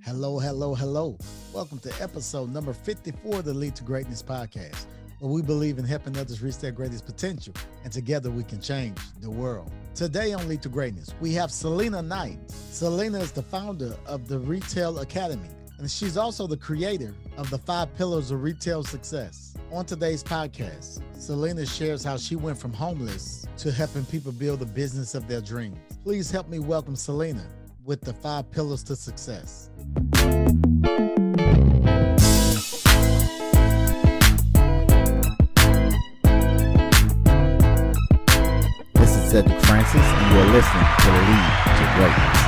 Hello, hello, hello. Welcome to episode number 54 of the Lead to Greatness podcast, where we believe in helping others reach their greatest potential, and together we can change the world. Today on Lead to Greatness, we have Selena Knight. Selena is the founder of the Retail Academy, and she's also the creator of the 5 Pillars of Retail Success. On today's podcast, Selena shares how she went from homeless to helping people build the business of their dreams. Please help me welcome Selena with the 5 Pillars to Success. This is Cedric Francis, and you're listening to Lead to Greatness.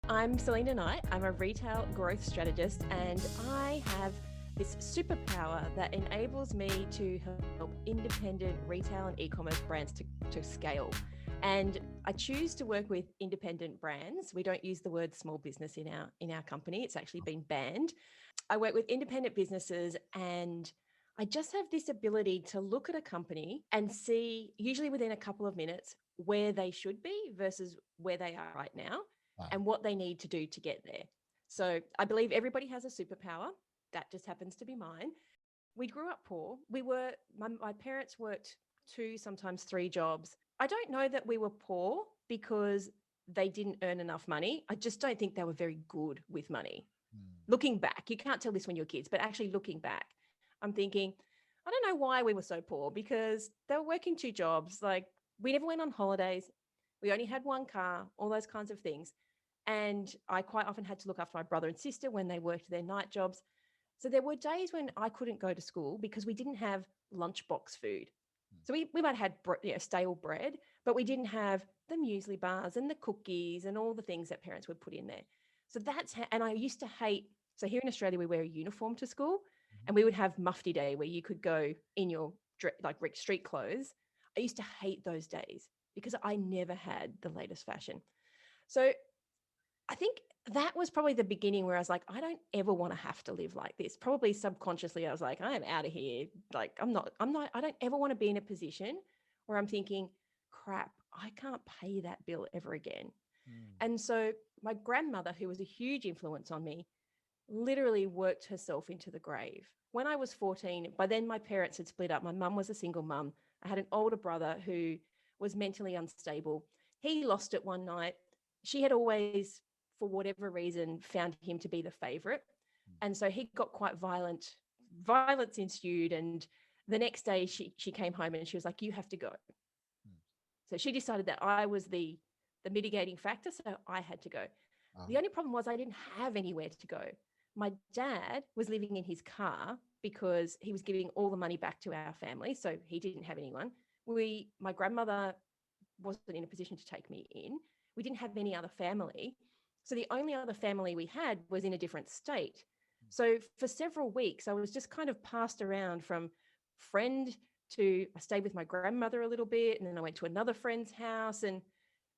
I'm Selena Knight. I'm a retail growth strategist, and I have this superpower that enables me to help independent retail and e-commerce brands to scale. And I choose to work with independent brands. We don't use the word small business in our company. It's actually been banned. I work with independent businesses, and I just have this ability to look at a company and see, usually within a couple of minutes, where they should be versus where they are right now. Wow. And what they need to do to get there. So I believe everybody has a superpower. That just happens to be mine. We grew up poor. My parents worked 2, sometimes 3 jobs. I don't know that we were poor because they didn't earn enough money. I just don't think they were very good with money. Looking back, you can't tell this when you're kids, but actually looking back, I'm thinking, I don't know why we were so poor, because they were working 2 jobs. Like, we never went on holidays. We only had 1 car, all those kinds of things. And I quite often had to look after my brother and sister when they worked their night jobs. So there were days when I couldn't go to school because we didn't have lunchbox food. So we might have had stale bread, but we didn't have the muesli bars and the cookies and all the things that parents would put in there. So and I used to hate, so here in Australia, we wear a uniform to school, and we would have mufti day where you could go in your street clothes. I used to hate those days because I never had the latest fashion. So I think that was probably the beginning where I was like, I don't ever want to have to live like this. Probably subconsciously, I was like, I am out of here. Like, I don't ever want to be in a position where I'm thinking, crap, I can't pay that bill ever again. And so my grandmother, who was a huge influence on me, literally worked herself into the grave. When I was 14, by then my parents had split up. My mum was a single mum. I had an older brother who was mentally unstable. He lost it one night. She had always, for whatever reason, found him to be the favorite. And so he got quite violent. Violence ensued. And the next day she came home and she was like, you have to go. So she decided that I was the mitigating factor. So I had to go. The only problem was I didn't have anywhere to go. My dad was living in his car because he was giving all the money back to our family. So he didn't have anyone. My grandmother wasn't in a position to take me in. We didn't have any other family. So the only other family we had was in a different state. So for several weeks, I was just kind of passed around from friend to, I stayed with my grandmother a little bit, and then I went to another friend's house, and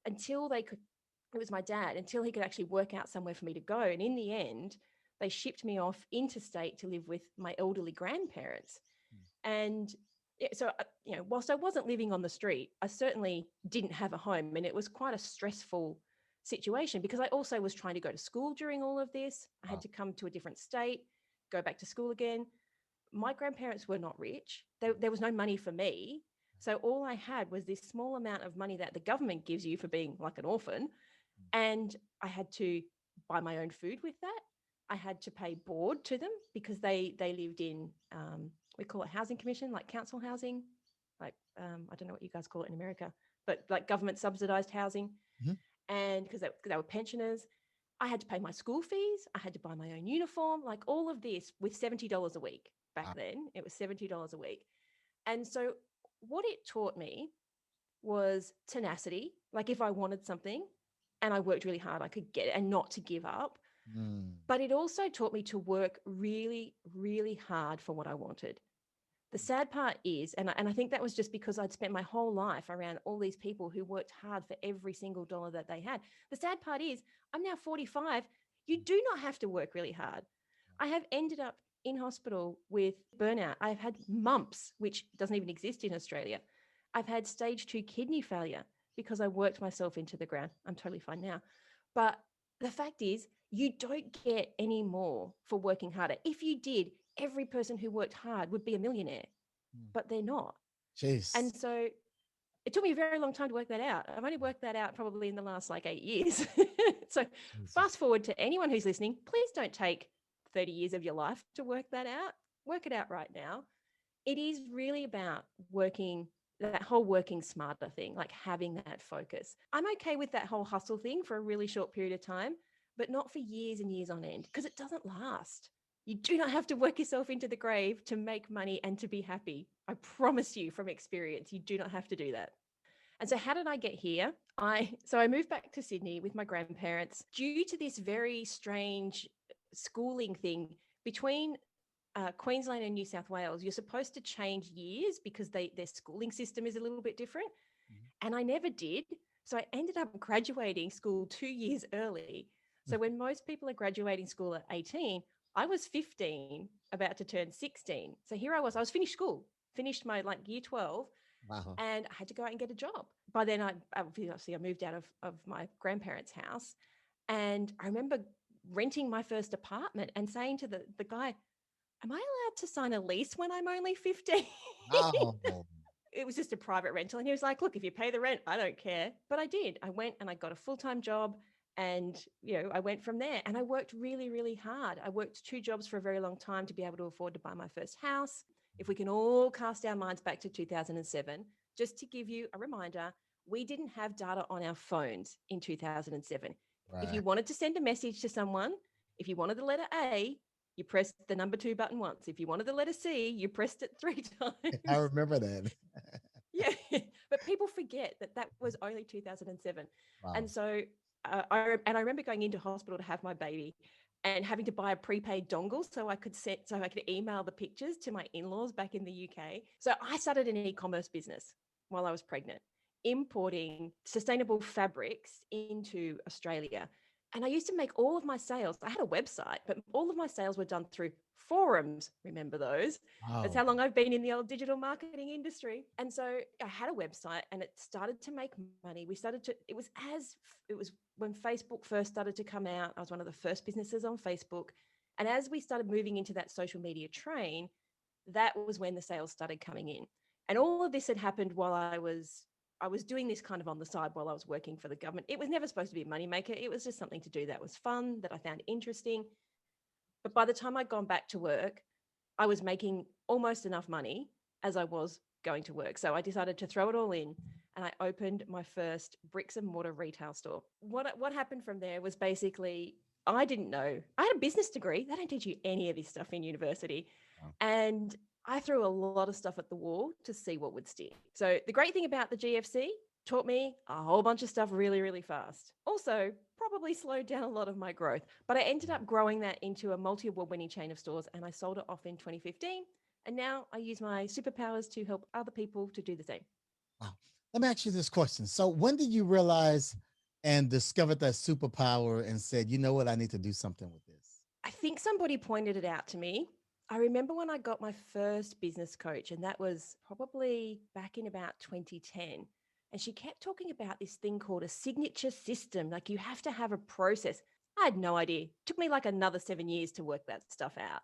until it was my dad, until he could actually work out somewhere for me to go. And in the end, they shipped me off interstate to live with my elderly grandparents. And so, whilst I wasn't living on the street, I certainly didn't have a home, and it was quite a stressful situation because I also was trying to go to school during all of this. I had to come to a different state, go back to school again. My grandparents were not rich. There was no money for me. So all I had was this small amount of money that the government gives you for being like an orphan. And I had to buy my own food with that. I had to pay board to them because they lived in, we call it housing commission, like council housing. Like, I don't know what you guys call it in America, but like government subsidized housing. And because they were pensioners, I had to pay my school fees. I had to buy my own uniform, like all of this with $70 a week. Back then, it was $70 a week. And so what it taught me was tenacity. Like, if I wanted something and I worked really hard, I could get it, and not to give up. But it also taught me to work really, really hard for what I wanted. The sad part is, and I think that was just because I'd spent my whole life around all these people who worked hard for every single dollar that they had. The sad part is, I'm now 45. You do not have to work really hard. I have ended up in hospital with burnout. I've had mumps, which doesn't even exist in Australia. I've had stage 2 kidney failure because I worked myself into the ground. I'm totally fine now. But the fact is, you don't get any more for working harder. If you did, every person who worked hard would be a millionaire, Mm. but they're not. And Jeez. so it took me a very long time to work that out. I've only worked that out probably in the last like 8 years. So Jesus. fast forward to anyone who's listening, please don't take 30 years of your life to work that out. Work it out right now. It is really about working that whole working smarter thing, like having that focus. I'm okay with that whole hustle thing for a really short period of time, but not for years and years on end because it doesn't last. You do not have to work yourself into the grave to make money and to be happy. I promise you from experience, you do not have to do that. And so how did I get here? I moved back to Sydney with my grandparents due to this very strange schooling thing between Queensland and New South Wales. You're supposed to change years because their schooling system is a little bit different. Mhm. And I never did. So I ended up graduating school 2 years early. So when most people are graduating school at 18, I was 15, about to turn 16. So here I was finished school, finished my like year 12, Wow. and I had to go out and get a job. By then, I moved out of my grandparents' house, and I remember renting my first apartment and saying to the guy, "Am I allowed to sign a lease when I'm only 15?" Wow. It was just a private rental, and he was like, "Look, if you pay the rent, I don't care." But I did. I went and I got a full-time job, and I went from there. And I worked really, really hard. I worked two jobs for a very long time to be able to afford to buy my first house. If we can all cast our minds back to 2007, just to give you a reminder, we didn't have data on our phones in 2007. If Right. you wanted to send a message to someone, if you wanted the letter A, you pressed the number 2 button once. If you wanted the letter C, you pressed it 3 I times. remember that. Yeah, but people forget that that was only 2007. And Wow. so I remember going into hospital to have my baby and having to buy a prepaid dongle so I could email the pictures to my in-laws back in the UK. So I started an e-commerce business while I was pregnant, importing sustainable fabrics into Australia. And I used to make all of my sales. I had a website, but all of my sales were done through forums. Remember those? That's Wow. how long I've been in the old digital marketing industry. And so I had a website and it started to make money. It was when Facebook first started to come out. I was one of the first businesses on Facebook. And as we started moving into that social media train, that was when the sales started coming in. And all of this had happened while I was doing this kind of on the side while I was working for the government. It was never supposed to be a moneymaker. It was just something to do that was fun, that I found interesting. But by the time I'd gone back to work, I was making almost enough money as I was going to work. So I decided to throw it all in and I opened my first bricks and mortar retail store. What happened from there was basically I didn't know. I had a business degree. They don't teach you any of this stuff in university. Wow. And I threw a lot of stuff at the wall to see what would stick. So the great thing about the GFC taught me a whole bunch of stuff really, really fast. Also, probably slowed down a lot of my growth, but I ended up growing that into a multi-award winning chain of stores and I sold it off in 2015. And now I use my superpowers to help other people to do the same. Wow. Let me ask you this question. So, when did you realize and discovered that superpower and said, you know what, I need to do something with this? I think somebody pointed it out to me. I remember when I got my first business coach, and that was probably back in about 2010. And she kept talking about this thing called a signature system. Like you have to have a process. I had no idea. It took me like another 7 years to work that stuff out.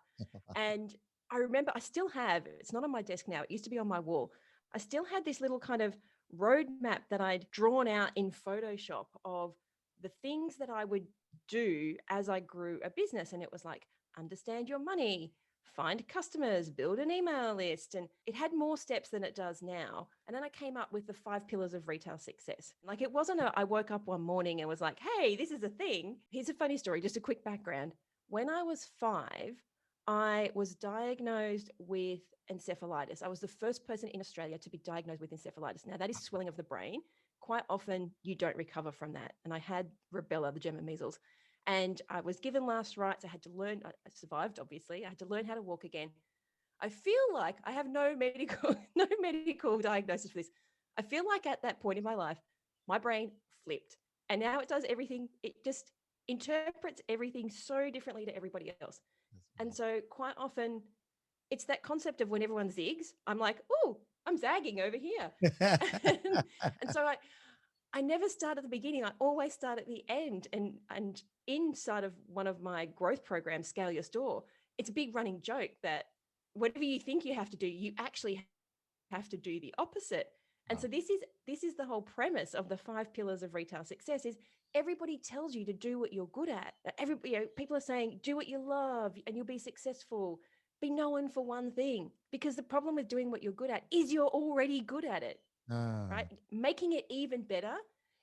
And I remember I still have, it's not on my desk now, it used to be on my wall. I still had this little kind of roadmap that I'd drawn out in Photoshop of the things that I would do as I grew a business. And it was like, understand your money, find customers, build an email list. And it had more steps than it does now. And then I came up with the 5 pillars of retail success. Like it wasn't I woke up one morning and was like, hey, this is a thing. Here's a funny story, just a quick background. When I was 5, I was diagnosed with encephalitis. I was the first person in Australia to be diagnosed with encephalitis. Now, that is swelling of the brain. Quite often, you don't recover from that. And I had rubella, the German measles. And I was given last rites. I had to learn, I survived, obviously. I had to learn how to walk again. I feel like I have no medical, no medical diagnosis for this. I feel like at that point in my life, my brain flipped. And now it does everything, it just interprets everything so differently to everybody else. And so quite often it's that concept of when everyone zigs, I'm like, oh, I'm zagging over here. That's and so I I never start at the beginning. I always start at the end. And inside of one of my growth programs, Scale Your Store, it's a big running joke that whatever you think you have to do, you actually have to do the opposite. And so Wow. this is the whole premise of the 5 pillars of retail success is everybody tells you to do what you're good at. People are saying do what you love and you'll be successful. Be known for one thing, because the problem with doing what you're good at is you're already good at it, Ah, right? Making it even better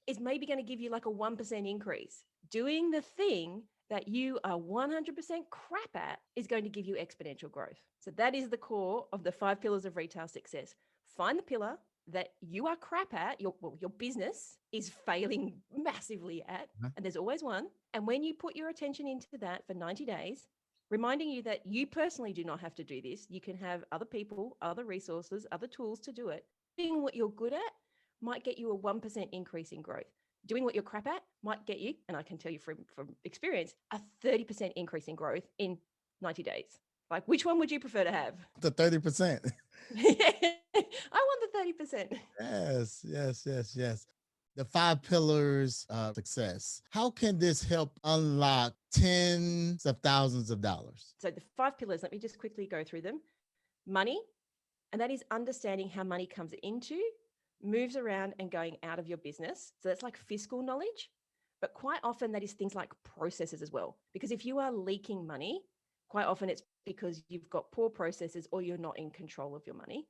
is maybe going to give you like a 1% increase. Doing the thing that you are 100% crap at is going to give you exponential growth. So that is the core of the 5 pillars of retail success. Find the pillar that you are crap at, your business is failing massively at, huh? and there's always one. And when you put your attention into that for 90 days, reminding you that you personally do not have to do this. You can have other people, other resources, other tools to do it. Doing what you're good at might get you a 1% increase in growth. Doing what you're crap at might get you, and I can tell you from experience, a 30% increase in growth in 90 days. Like, which one would you prefer to have? The 30%. I want the 30%. Yes, yes, yes, yes. The 5 pillars of success. How can this help unlock tens of thousands of dollars? So, the 5 pillars, let me just quickly go through them. Money, and that is understanding how money comes into, moves around, and going out of your business. So that's like fiscal knowledge. But quite often, that is things like processes as well. Because if you are leaking money, quite often it's because you've got poor processes or you're not in control of your money.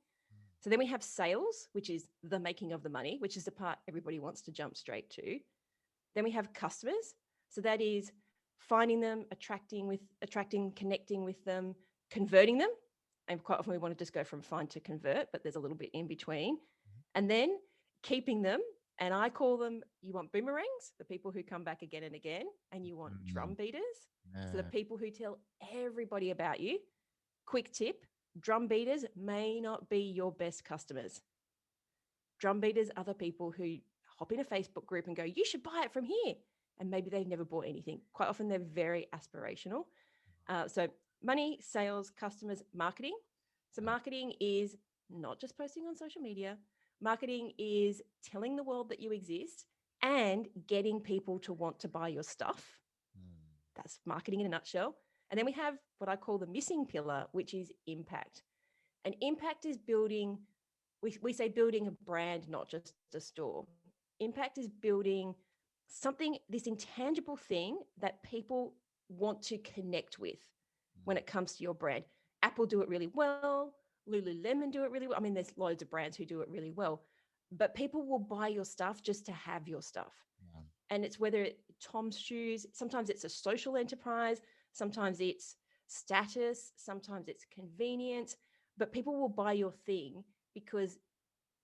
So then we have sales, which is the making of the money, which is the part everybody wants to jump straight to. Then we have customers. So that is finding them, attracting, connecting with them, converting them. And quite often we want to just go from find to convert, but there's a little bit in between. And then keeping them. And I call them, you want boomerangs, the people who come back again and again, and you want drum Mm, beaters. So the yeah. people who tell everybody about you. Quick tip, drum beaters may not be your best customers. Drum beaters are the people who hop in a Facebook group and go, you should buy it from here. And maybe they've never bought anything. Quite often they're very aspirational. So money, sales, customers, marketing. So marketing is not just posting on social media. Marketing is telling the world that you exist and getting people to want to buy your stuff. Mm, That's marketing in a nutshell. And then we have what I call the missing pillar, which is impact. And impact is building, we say building a brand, not just a store. Impact is building something, this intangible thing that people want to connect with when mm, it comes to your brand. Apple do it really well. Lululemon do it really well. I mean, there's loads of brands who do it really well, but people will buy your stuff just to have your stuff. yeah. And it's Tom's shoes, sometimes it's a social enterprise, sometimes it's status, sometimes it's convenience, but people will buy your thing because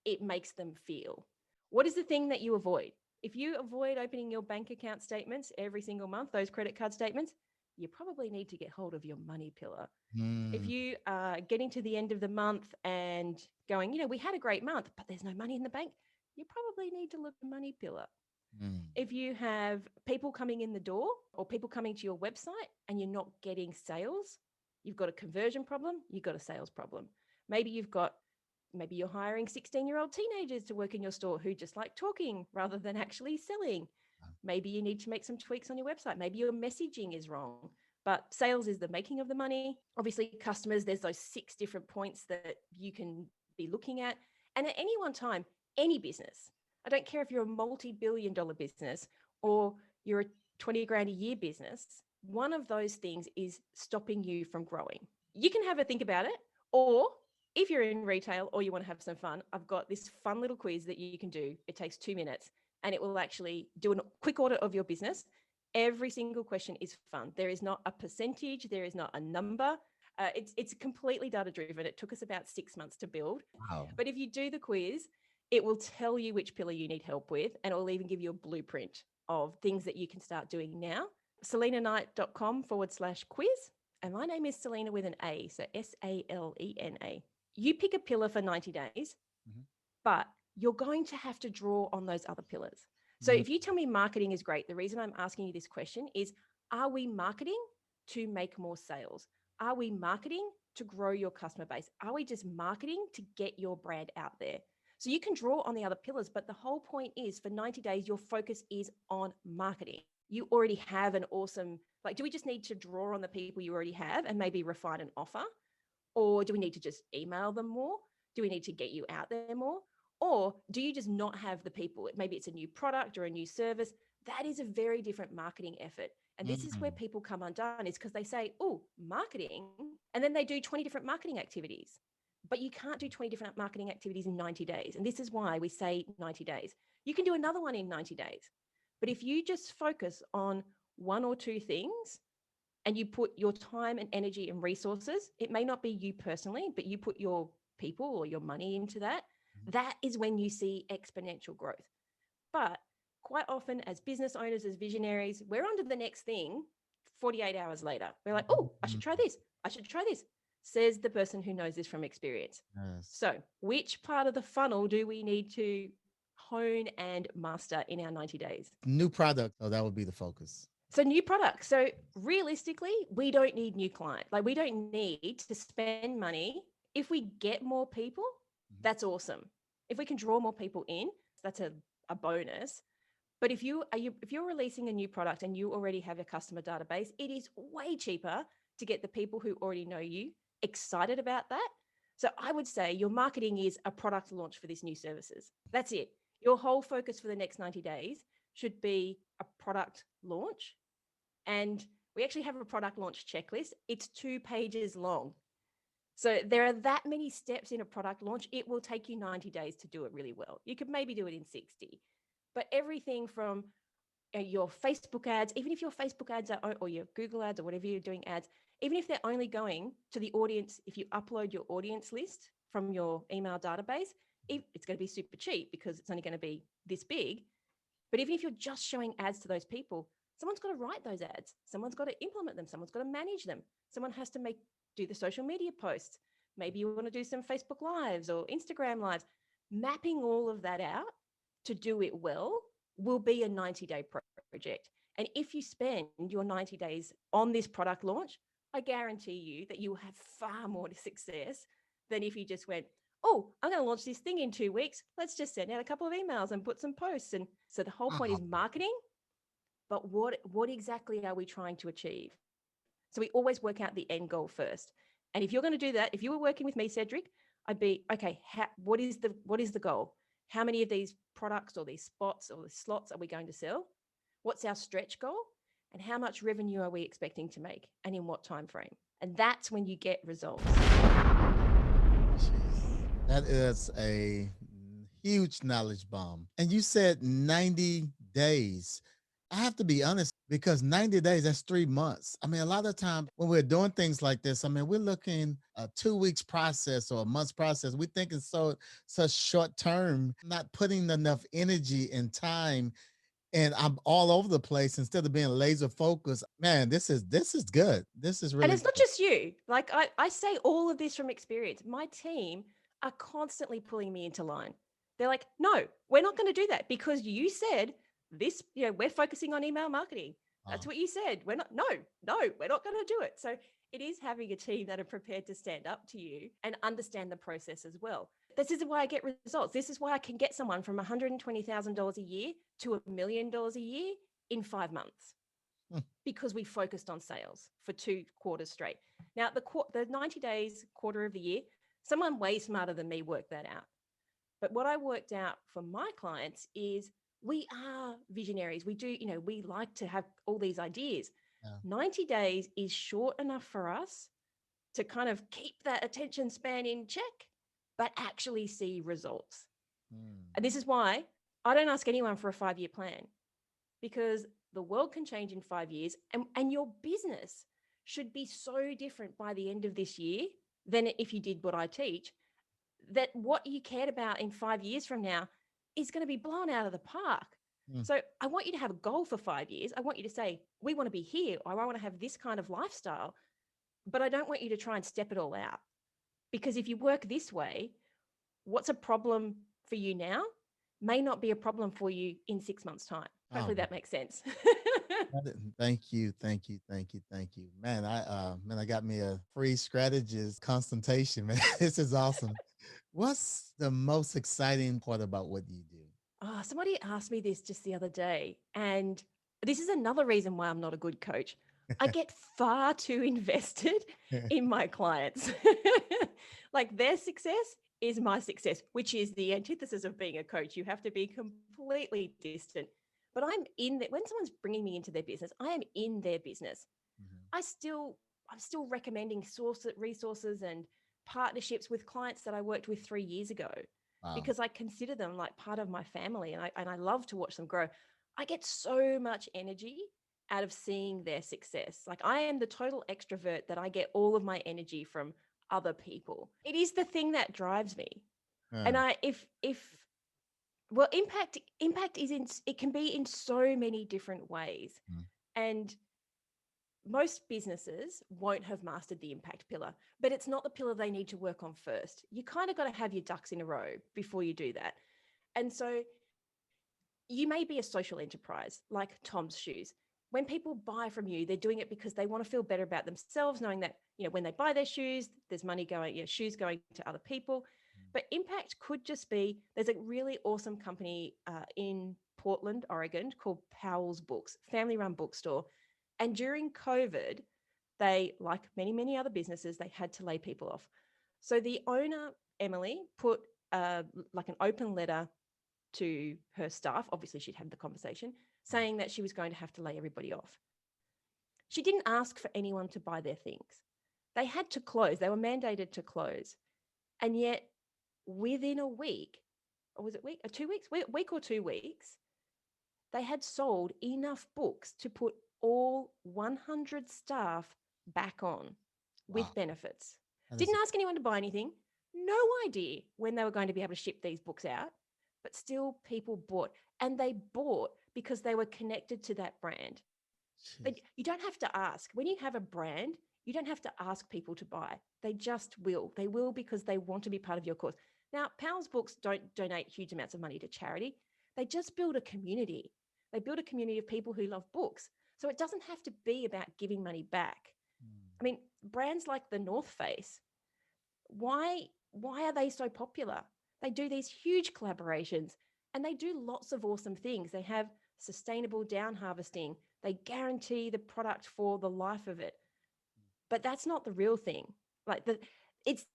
it makes them feel. What is the thing that you avoid? If you avoid opening your bank account statements every single month, those credit card statements, you probably need to get hold of your money pillar. If Mm, you are getting to the end of the month and going, we had a great month, but there's no money in the bank, you probably need to look at money pillar. mm, If you have people coming in the door or people coming to your website and you're not getting sales, you've got a conversion problem, you've got a sales problem. Maybe you're hiring 16-year-old teenagers to work in your store who just like talking rather than actually selling. Maybe you need to make some tweaks on your website. Maybe your messaging is wrong. But sales is the making of the money. Obviously, customers, there's those 6 different points that you can be looking at. And at any one time, any business, I don't care if you're a multi-billion-dollar business or you're a 20 grand a year business, one of those things is stopping you from growing. You can have a think about it, or if you're in retail or you want to have some fun, I've got this fun little quiz that you can do. It takes 2 minutes and it will actually do a quick audit of your business. Every single question is fun. There is not a percentage, there is not a number. It's completely data driven. It took us about 6 months to build. wow. But if you do the quiz, it will tell you which pillar you need help with, and it will even give you a blueprint of things that you can start doing now. Salenaknight.com/quiz. And my name is Selena with an A, so Salena. You pick a pillar for 90 days, Mhm, but you're going to have to draw on those other pillars. So mhm, if you tell me marketing is great, the reason I'm asking you this question is, are we marketing to make more sales? Are we marketing to grow your customer base? Are we just marketing to get your brand out there? So you can draw on the other pillars, but the whole point is for 90 days, your focus is on marketing. You already have an awesome, like, do we just need to draw on the people you already have and maybe refine an offer? Or do we need to just email them more? Do we need to get you out there more? Or do you just not have the people? Maybe it's a new product or a new service. That is a very different marketing effort. And this is where Mm. people come undone is because they say, oh, marketing. And then they do 20 different marketing activities. But you can't do 20 different marketing activities in 90 days. And this is why we say 90 days. You can do another one in 90 days. But if you just focus on one or two things and you put your time and energy and resources, it may not be you personally, but you put your people or your money into that, that is when you see exponential growth. But quite often, as business owners, as visionaries, we're on to the next thing 48 hours later. We're like, oh, I should try this. I should try this, says the person who knows this from experience. Yes. So, which part of the funnel do we need to hone and master in our 90 days? New product. Oh, that would be the focus. So new products. So realistically, we don't need new clients. Like we don't need to spend money. If we get more people, Mhm. that's awesome. If we can draw more people in, that's a bonus. But if you're releasing a new product and you already have a customer database, it is way cheaper to get the people who already know you excited about that. So I would say your marketing is a product launch for this new services. That's it. Your whole focus for the next 90 days should be a product launch. And we actually have a product launch checklist. It's 2 pages long. So there are that many steps in a product launch. It will take you 90 days to do it really well. You could maybe do it in 60. But everything from your Facebook ads, even if your Facebook ads are, or your Google ads or whatever you're doing ads, even if they're only going to the audience, if you upload your audience list from your email database, it's going to be super cheap because it's only going to be this big. But even if you're just showing ads to those people, someone's got to write those ads. Someone's got to implement them. Someone's got to manage them. Someone has to do the social media posts. Maybe you want to do some Facebook lives or Instagram lives. Mapping all of that out to do it well will be a 90-day project. And if you spend your 90 days on this product launch, I guarantee you that you will have far more success than if you just went, oh, I'm going to launch this thing in 2 weeks. Let's just send out a couple of emails and put some posts. And so the whole point is Wow. marketing, but what exactly are we trying to achieve? So we always work out the end goal first. And if you're going to do that, if you were working with me, Cedric, I'd be, okay, what is the goal? How many of these products or these spots or the slots are we going to sell? What's our stretch goal? And how much revenue are we expecting to make? And in what time frame? And that's when you get results. Jeez. That is a huge knowledge bomb. And you said 90 days. I have to be honest because 90 days, that's 3 months. I mean, a lot of time when we're doing things like this, I mean, we're looking a 2 weeks process or a month's process. We think it's such short term, not putting enough energy and time, and I'm all over the place instead of being laser focused. Man, this is good. This is And really it's not good. just you. Like I say all of this from experience. My team are constantly pulling me into line. They're like, no, we're not going to do that because you said this, we're focusing on email marketing. That's Wow. what you said. No, we're not going to do it. So it is having a team that are prepared to stand up to you and understand the process as well. This is why I get results. This is why I can get someone from $120,000 a year to $1 million a year in 5 months Hmm. because we focused on sales for 2 quarters straight. Now, the 90 days, quarter of the year, someone way smarter than me worked that out. But what I worked out for my clients is we are visionaries. We do, we like to have all these ideas. Yeah. 90 days is short enough for us to kind of keep that attention span in check, but actually see results. Hmm. And this is why I don't ask anyone for a 5-year plan because the world can change in 5 years and your business should be so different by the end of this year than if you did what I teach, that what you cared about in 5 years from now is going to be blown out of the park. Hmm. So I want you to have a goal for 5 years. I want you to say, we want to be here, or I want to have this kind of lifestyle, but I don't want you to try and step it all out. Because if you work this way, what's a problem for you now may not be a problem for you in 6 months' time. Oh, Hopefully that makes sense. thank you, thank you, thank you, thank you, man. I got me a free strategist consultation, man. This is awesome. What's the most exciting part about what you do? Oh, somebody asked me this just the other day, and this is another reason why I'm not a good coach. I get far too invested in my clients. Like their success is my success, which is the antithesis of being a coach. You have to be completely distant. But I'm in that when someone's bringing me into their business, I am in their business. Mhm. I still I'm still recommending resources and partnerships with clients that I worked with 3 years ago Wow. because I consider them like part of my family and I love to watch them grow. I get so much energy out of seeing their success. Like I am the total extrovert that I get all of my energy from other people. It is the thing that drives me. Uh, And I if well impact is in it can be in so many different ways. mm, And most businesses won't have mastered the impact pillar, but it's not the pillar they need to work on first. You kind of got to have your ducks in a row before you do that. And so you may be a social enterprise like Tom's Shoes. When people buy from you, they're doing it because they want to feel better about themselves, knowing that, when they buy their shoes, there's money going, shoes going to other people. But impact could just be there's a really awesome company in Portland, Oregon called Powell's Books, family run bookstore. And during COVID, they, like many, many other businesses, they had to lay people off. So the owner, Emily, put like an open letter to her staff. Obviously, she'd had the conversation saying that she was going to have to lay everybody off. She didn't ask for anyone to buy their things. They had to close, they were mandated to close. And yet, within a week, or was it week, or 2 weeks, week or 2 weeks, they had sold enough books to put all 100 staff back on wow. with benefits. That is Didn't ask anyone to buy anything, no idea when they were going to be able to ship these books out, but still people bought. And they bought because they were connected to that brand. jeez. You don't have to ask. When you have a brand, you don't have to ask people to buy. They just will. They will because they want to be part of your cause. Now, Powell's Books don't donate huge amounts of money to charity. They just build a community. They build a community of people who love books. So it doesn't have to be about giving money back. Mm, I mean, brands like the North Face, why are they so popular? They do these huge collaborations and they do lots of awesome things. They have sustainable down harvesting. They guarantee the product for the life of it. But that's not the real thing. Like it's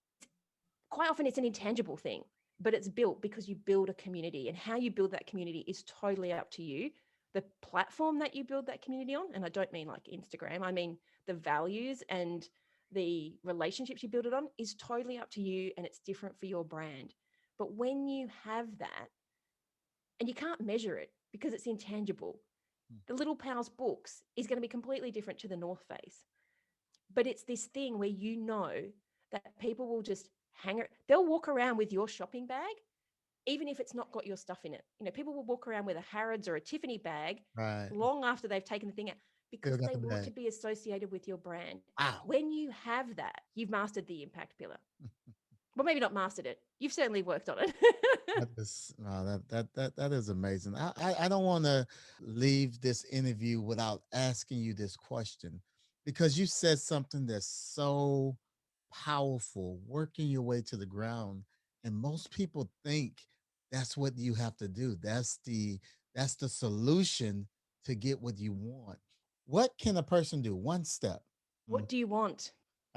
quite often it's an intangible thing, but it's built because you build a community, and how you build that community is totally up to you. The platform that you build that community on, and I don't mean like Instagram, I mean the values and the relationships you build it on is totally up to you, and it's different for your brand. But when you have that, and you can't measure it because it's intangible, mm, the Little Pals books is going to be completely different to the North Face. But it's this thing where that people will just they'll walk around with your shopping bag, even if it's not got your stuff in it. People will walk around with a Harrods or a Tiffany bag right. long after they've taken the thing out Still because got they the want to bag. be associated with your brand. Wow. When you have that, you've mastered the impact pillar. Well, maybe not mastered it. You've certainly worked on it. That is wow, that is amazing. I don't want to leave this interview without asking you this question because you said something that's so powerful, working your way to the ground, and most people think that's what you have to do. That's the solution to get what you want. What can a person do? One step. Mm. What do you want?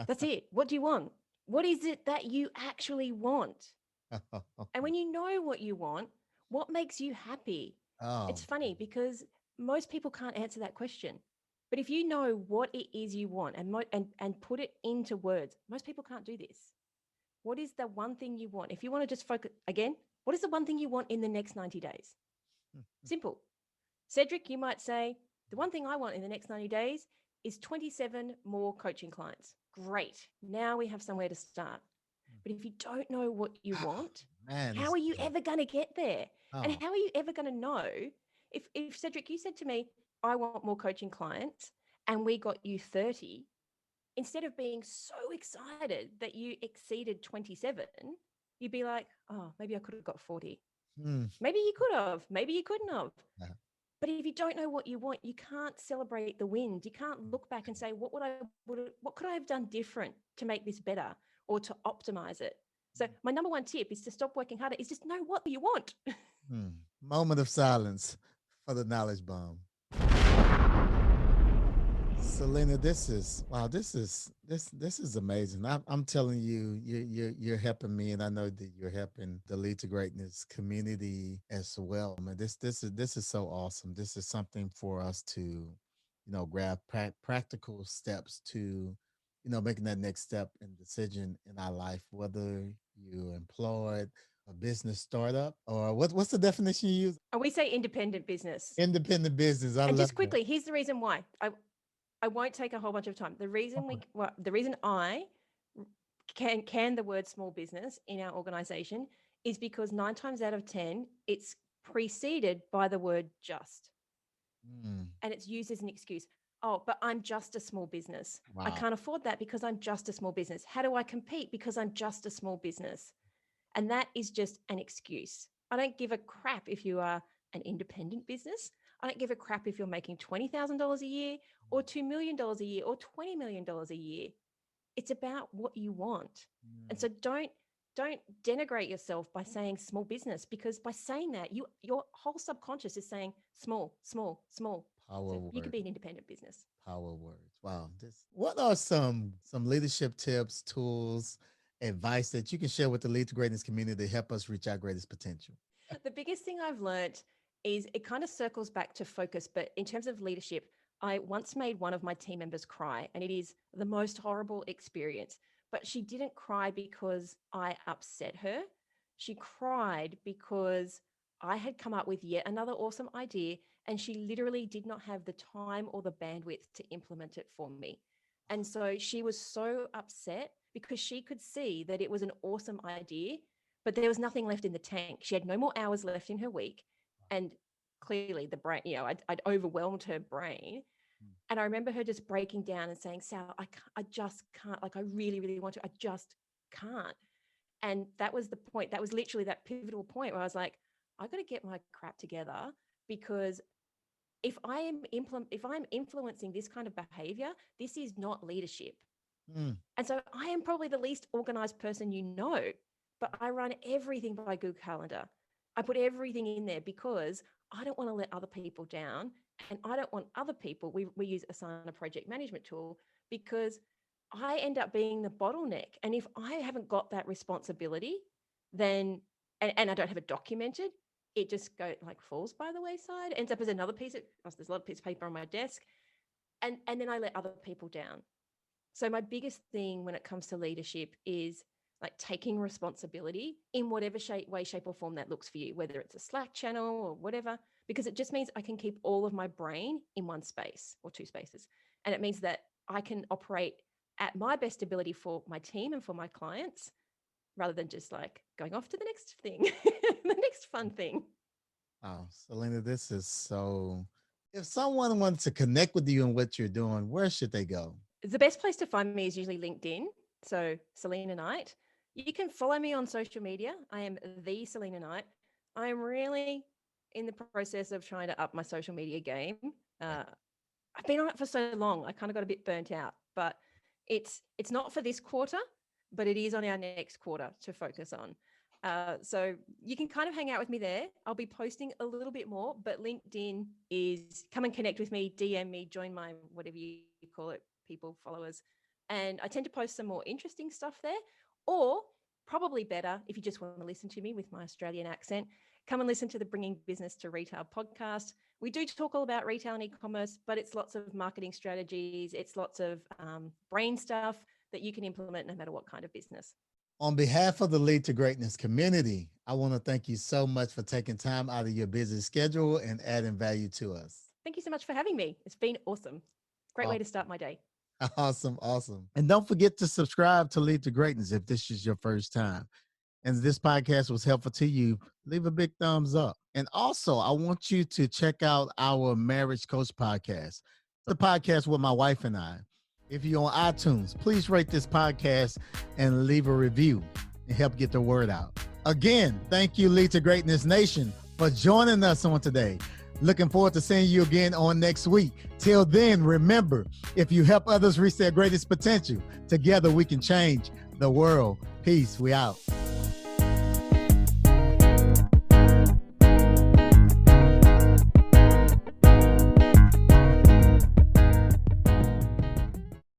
That's it. What do you want? What is it that you actually want? And when you know what you want, what makes you happy? Oh, It's funny because most people can't answer that question. But if you know what it is you want and put it into words, most people can't do this. What is the one thing you want? If you want to just focus again, what is the one thing you want in the next 90 days? Simple. Cedric, you might say, the one thing I want in the next 90 days is 27 more coaching clients. Great. Now we have somewhere to start. But if you don't know what you want, man, how it's are you good. ever going to get there? And Oh, how are you ever going to know if Cedric, you said to me, I want more coaching clients and we got you 30, instead of being so excited that you exceeded 27, you'd be like, oh, maybe I could have got 40. mm, Maybe you could have, maybe you couldn't have. yeah. But if you don't know what you want, you can't celebrate the wins. You can't look back and say, what could I have done different to make this better or to optimize it? So my number one tip is to stop working harder, is just know what you want. Moment of silence for the knowledge bomb. Selena, this is wow. This is amazing. I'm telling you, you're helping me, and I know that you're helping the Lead to Greatness community as well. Man, this is so awesome. This is something for us to, grab practical steps to, making that next step and decision in our life, whether you're employed, a business startup, or what's the definition you use? And we say independent business. Independent business. I And love just quickly, here's the reason why. I won't take a whole bunch of time. The reason I can the word small business in our organization is because 9 times out of 10, it's preceded by the word just. And it's used as an excuse. Oh, but I'm just a small business. Wow. I can't afford that because I'm just a small business. How do I compete? Because I'm just a small business. And that is just an excuse. I don't give a crap if you are an independent business. I don't give a crap if you're making $20,000 a year or $2 million a year or $20 million a year. It's about what you want. And so don't denigrate yourself by saying small business, because by saying that, your whole subconscious is saying small, small, small. Power So word. you could be an independent business. Power words. Wow. What are some leadership tips, tools, advice that you can share with the Lead to Greatness community to help us reach our greatest potential? The biggest thing I've learned is it kind of circles back to focus, but in terms of leadership, I once made one of my team members cry, and it is the most horrible experience. But she didn't cry because I upset her. She cried because I had come up with yet another awesome idea, and she literally did not have the time or the bandwidth to implement it for me. And so she was so upset because she could see that it was an awesome idea, but there was nothing left in the tank. She had no more hours left in her week. And clearly the brain, I'd overwhelmed her brain. And I remember her just breaking down and saying, Sal, I just can't, like, I really, really want to, I just can't. And that was the point. That was literally that pivotal point where I was like, I got to get my crap together, because if I'm influencing this kind of behavior, this is not leadership. And so I am probably the least organized person you know, but I run everything by Google Calendar. I put everything in there because I don't want to let other people down, and I don't want other people. We use Asana project management tool because I end up being the bottleneck. And if I haven't got that responsibility, then, and I don't have it documented, it just falls by the wayside, ends up as another there's a lot of piece of paper on my desk. And then I let other people down. So my biggest thing when it comes to leadership is like taking responsibility in whatever way, shape or form that looks for you, whether it's a Slack channel or whatever, because it just means I can keep all of my brain in one space or two spaces. And it means that I can operate at my best ability for my team and for my clients, rather than just like going off to the next thing, the next fun thing. Wow, Selena, this is so. If someone wants to connect with you and what you're doing, where should they go? The best place to find me is usually LinkedIn. So Selena Knight. You can follow me on social media. I am the Selena Knight. I am really in the process of trying to up my social media game. I've been on it for so long. I kind of got a bit burnt out, but it's not for this quarter, but it is on our next quarter to focus on. So you can kind of hang out with me there. I'll be posting a little bit more, but LinkedIn is come and connect with me, DM me, join my, whatever you call it, people, followers. And I tend to post some more interesting stuff there, or probably better, if you just want to listen to me with my Australian accent, come and listen to the Bringing Business to Retail podcast. We do talk all about retail and e-commerce, but it's lots of marketing strategies. It's lots of brain stuff that you can implement no matter what kind of business. On behalf of the Lead to Greatness community, I want to thank you so much for taking time out of your busy schedule and adding value to us. Thank you so much for having me. It's been awesome. Great way to start my day. Awesome. And don't forget to subscribe to Lead to Greatness if this is your first time. And if this podcast was helpful to you, leave a big thumbs up. And also, I want you to check out our Marriage Coach podcast, the podcast with my wife and I. If you're on iTunes, please rate this podcast and leave a review and help get the word out. Again, thank you, Lead to Greatness Nation, for joining us on today. Looking forward to seeing you again on next week. Till then, remember, if you help others reach their greatest potential, together we can change the world. Peace. We out.